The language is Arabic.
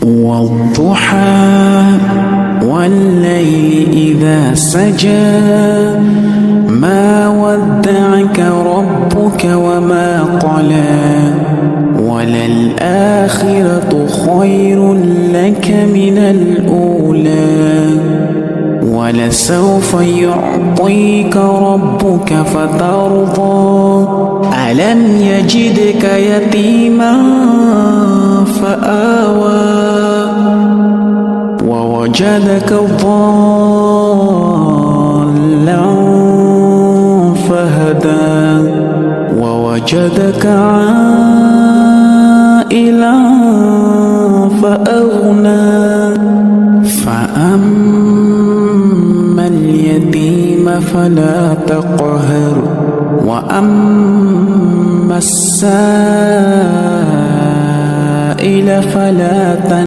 والضحى والليل إذا سجى ما ودعك ربك وما قلى وللآخرة خير لك من الأولى ولسوف يعطيك ربك فترضى ألم يجدك يتيما فآوى ووجدك ضالا فهدى ووجدك عائلا فأغنى فأما اليتيم فلا تقهر وأما السائل فلا تنهر